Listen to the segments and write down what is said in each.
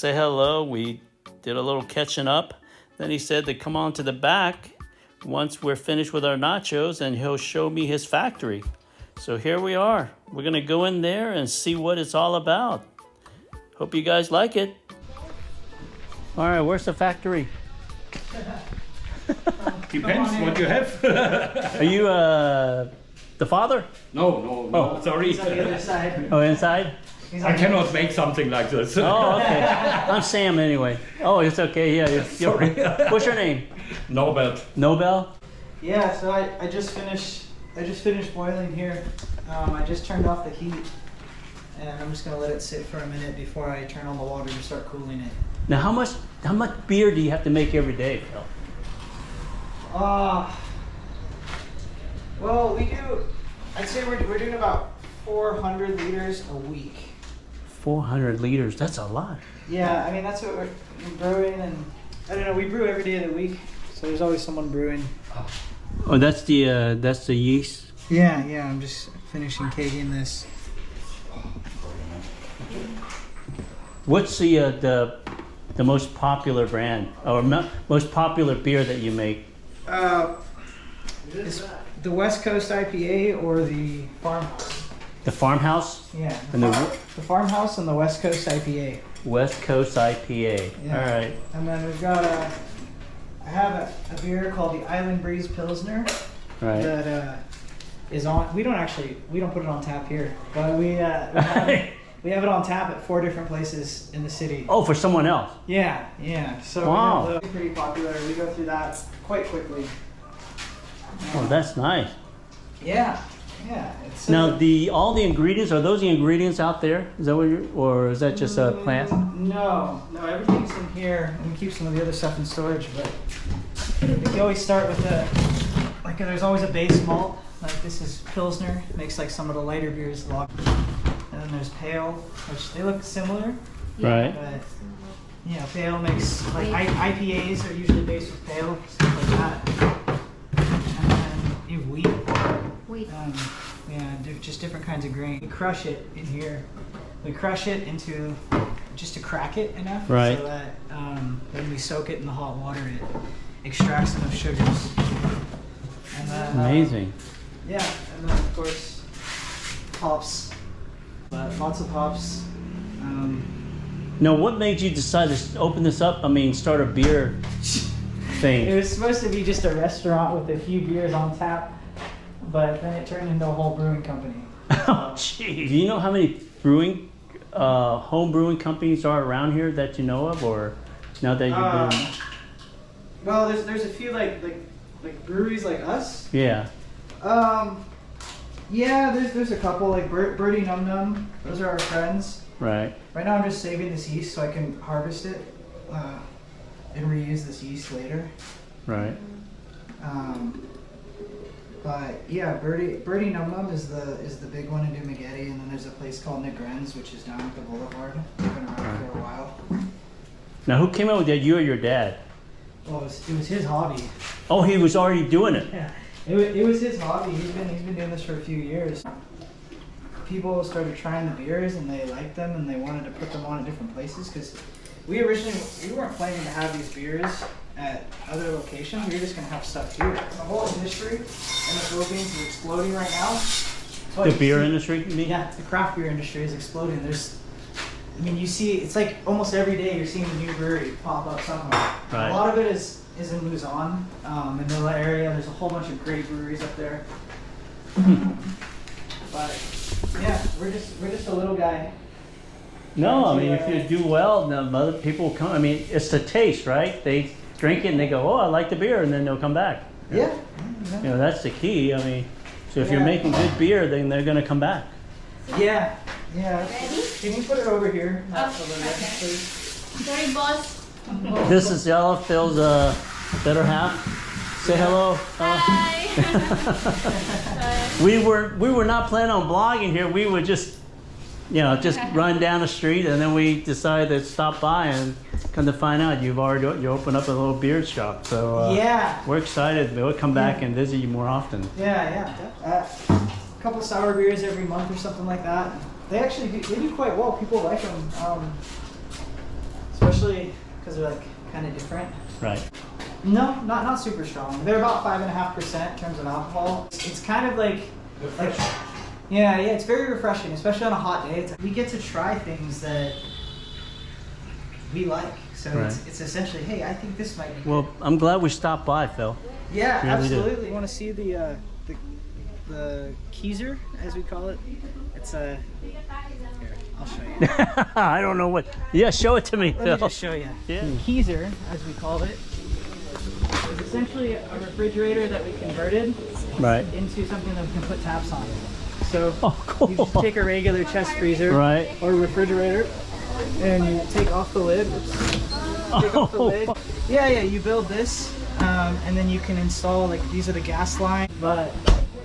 say hello. We did a little catching up. Then he said to come on to the back once we're finished with our nachos and he'll show me his factory. So here we are. We're going to go in there and see what it's all about. Hope you guys like it. All right, where's the factory? Depends what you have. Are you the father? No, sorry. He's on the other side. Oh, inside? I cannot make something like this. Oh, okay. I'm Sam anyway. Oh, it's okay. Yeah. Sorry. What's your name? Nobel. Nobel? Yeah, so I just finished boiling here. I just turned off the heat, and I'm just gonna let it sit for a minute before I turn on the water to start cooling it. Now, how much beer do you have to make every day, Phil? Well, I'd say we're doing about 400 liters a week. 400 liters. That's a lot. Yeah, I mean that's what we're brewing, and I don't know. We brew every day of the week, so there's always someone brewing. Oh, that's the yeast. Yeah. I'm just finishing kegging this. What's the most popular brand or most popular beer that you make? Is the West Coast IPA or the Farmhouse? The Farmhouse? Yeah. The Farmhouse and the West Coast IPA. West Coast IPA. Yeah. All right. And then we've got I have a beer called the Island Breeze Pilsner. Right. That is on. We don't put it on tap here, but we have it on tap at 4 different places in the city. Oh, for someone else. Yeah. So wow. It's pretty popular. We go through that quite quickly. Oh, that's nice. Yeah. It's, now, all the ingredients, are those the ingredients out there? Is that what or is that just a plant? No, everything's in here, and we keep some of the other stuff in storage. But we always start with there's always a base malt. Like this is Pilsner, makes like some of the lighter beers lock. And then there's Pale, which they look similar. Right. But yeah, Pale makes like IPAs are usually based with Pale, stuff like that. And then you have wheat. Just different kinds of grain. We crush it in here. We crush it into just to crack it enough, right? So that when we soak it in the hot water, it extracts enough sugars. And then, amazing. And then of course hops. Lots of hops. Now, what made you decide to open this up? I mean, start a beer thing. It was supposed to be just a restaurant with a few beers on tap. But then it turned into a whole brewing company. Oh, geez. Do you know how many home brewing companies are around here that you know of, or now that you've been? Well, there's a few like breweries like us. Yeah. Yeah, there's a couple like Birdie Num Num. Those are our friends. Right. Right now I'm just saving this yeast so I can harvest it and reuse this yeast later. Right. But yeah, Birdie Num Num is the big one in Dumaguete, and then there's a place called Negren's, which is down at the Boulevard. They've been around for a while. Now, who came up with that? You or your dad? Well, it was his hobby. Oh, he was already doing it. Yeah, it was his hobby. He's been doing this for a few years. People started trying the beers and they liked them and they wanted to put them on at different places because we weren't planning to have these beers at other locations. We were just gonna have stuff here. The whole industry in the Philippines is exploding right now. The beer industry, you mean? Yeah, the craft beer industry is exploding. You see, it's like almost every day you're seeing a new brewery pop up somewhere. Right. A lot of it is in Luzon, in the area. There's a whole bunch of great breweries up there. But yeah, we're just a little guy. No, I mean, if you do well, then other people will come. I mean, it's the taste, right? They drink it and they go, oh, I like the beer, and then they'll come back. Yeah. You know, that's the key. I mean, so if you're making good beer, then they're going to come back. Yeah. Ready? Can you put it over here? Oh, okay. Sorry, boss. This is Ella, Phil's better half. Say hello. Hi. We were not planning on blogging here. We would just run down the street, and then we decided to stop by, and come to find out you opened up a little beer shop. So we're excited. We'll come back and visit you more often. Yeah. A couple sour beers every month or something like that. They actually do quite well. People like them. especially because they're like kind of different. Right. No, not super strong. They're about 5.5% in terms of alcohol. It's kind of like yeah, it's very refreshing, especially on a hot day. We get to try things that we like. So Right. it's essentially, hey, I think this might be. Well, I'm glad we stopped by, Phil. Yeah, Yeah, we did. absolutely. You want to see the keezer, as we call it? It's a. Here, I'll show you. I don't know what. Yeah, show it to me, Let Phil. me just show you. Yeah. The keezer, as we called it, is essentially a refrigerator that we converted Right. into something that we can put taps on. So Oh, cool. you just take a regular chest freezer Right. or refrigerator, and you take off the lid. Oops. Take off the Oh. lid. Yeah, you build this, and then you can install, like, these are the gas lines. But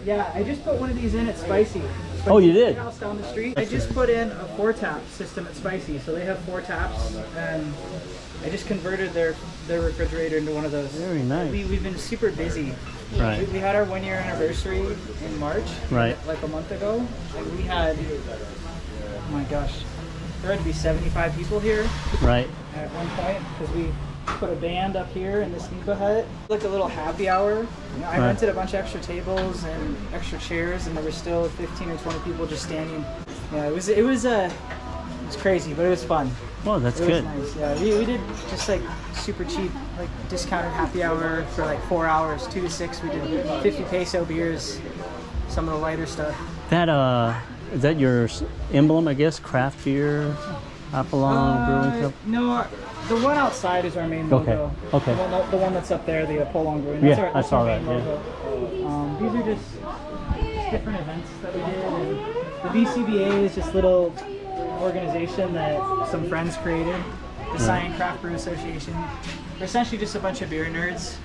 yeah, I just put one of these in at Spicy. Oh, you did? House down the street. I just put in a 4-tap system at Spicy, so they have 4 taps, and I just converted their refrigerator into one of those. Very nice. We've been super busy. Right. We had our 1-year anniversary in March, Right. like a month ago, and we had, oh my gosh, there had to be 75 people here Right. at one point, because we put a band up here in the Sneaker Hut, like a little happy hour. You know, I Right. rented a bunch of extra tables and extra chairs, and there were still 15 or 20 people just standing. Yeah, it was crazy, but it was fun. Well, that's It good. was nice. Yeah, we did just like super cheap, like discounted happy hour for like 4 hours, 2 to 6. We did 50 peso beers, some of the lighter stuff. That is that your emblem? I guess craft beer, APOLONG Brewing Co. No, the one outside is our main Okay, logo. okay. The one that's up there, the APOLONG Brewing. Yeah, That's I saw our that, main logo. These are just different events that we did. And the VCBA is just little organization that some friends created. The Science Craft Brew Association. We're essentially just a bunch of beer nerds.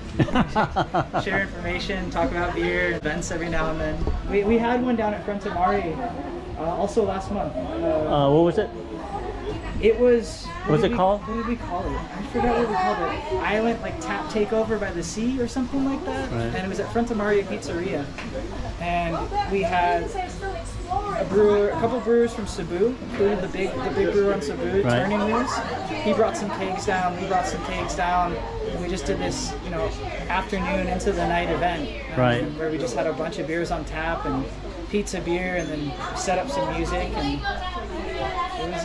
Share information, talk about beer, events every now and then. We had one down at Frontamari also last month. What was it? It was. What's it called? What did we call it? I forgot what we called it. Island, like Tap Takeover by the Sea or something like that. Right. And it was at Frontamaria Pizzeria. And we had a couple brewers from Cebu, including the big brewer on Cebu, Right. Turning Wheels. He brought some kegs down. We brought some kegs down. And we just did this, afternoon into the night event. Right. Where we just had a bunch of beers on tap and pizza beer, and then set up some music, and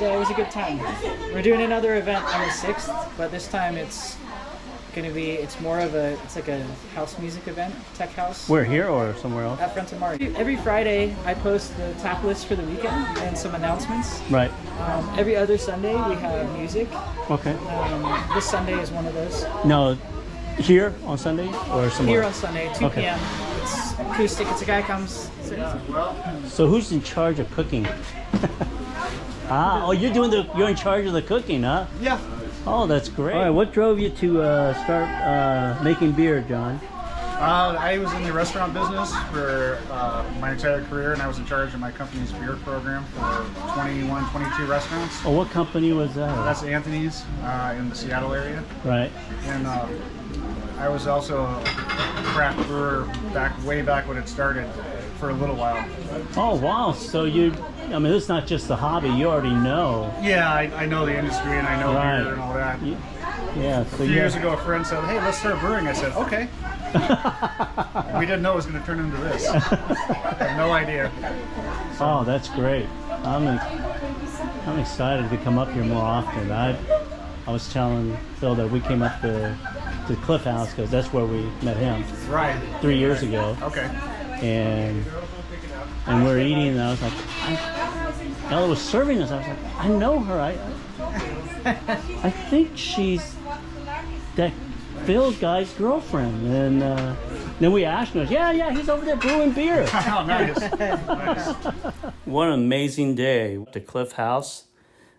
it was a good time. We're doing another event on the 6th, but this time it's like a house music event, tech house. We're here or somewhere else? At Frontamari. Every Friday I post the tap list for the weekend and some announcements. Right. Every other Sunday we have music. Okay. This Sunday is one of those. No, here on Sunday or somewhere? Here on Sunday, 2 Okay. p.m. It's acoustic. It's a guy comes. So who's in charge of cooking? You're in charge of the cooking, huh? Yeah. Oh, that's great. All right, what drove you to start making beer, John? I was in the restaurant business for my entire career, and I was in charge of my company's beer program for 21, 22 restaurants. Oh, what company was that? That's Anthony's in the Seattle area. Right. And I was also a craft brewer way back when it started for a little while. Oh, wow. So this is not just a hobby. You already know. Yeah, I know the industry, and I know Right. beer and all that. Yeah. So A few years ago, a friend said, "Hey, let's start brewing." I said, "Okay." We didn't know it was going to turn into this. I have no idea. Oh, that's great. I'm excited to come up here more often. I was telling Phil that we came up to Cliff House because that's where we met him Right. 3 years ago. Okay. And we're eating, and I was like, Ella was serving us. I was like, I know her. I think she's that Phil guy's girlfriend. And then we asked him, yeah, he's over there brewing beer. Oh, nice. Nice. What an amazing day at the Cliff House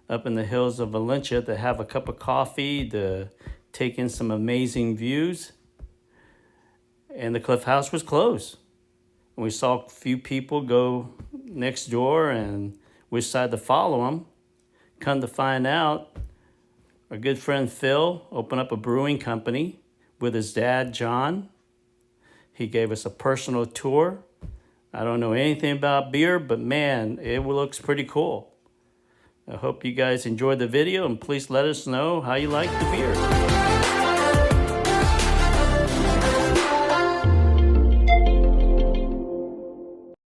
up in the hills of Valencia to have a cup of coffee, to take in some amazing views. And the Cliff House was closed. And we saw a few people go next door, and we decided to follow them. Come to find out, our good friend Phil opened up a brewing company with his dad, John. He gave us a personal tour. I don't know anything about beer, but man, it looks pretty cool. I hope you guys enjoyed the video, and please let us know how you like the beer.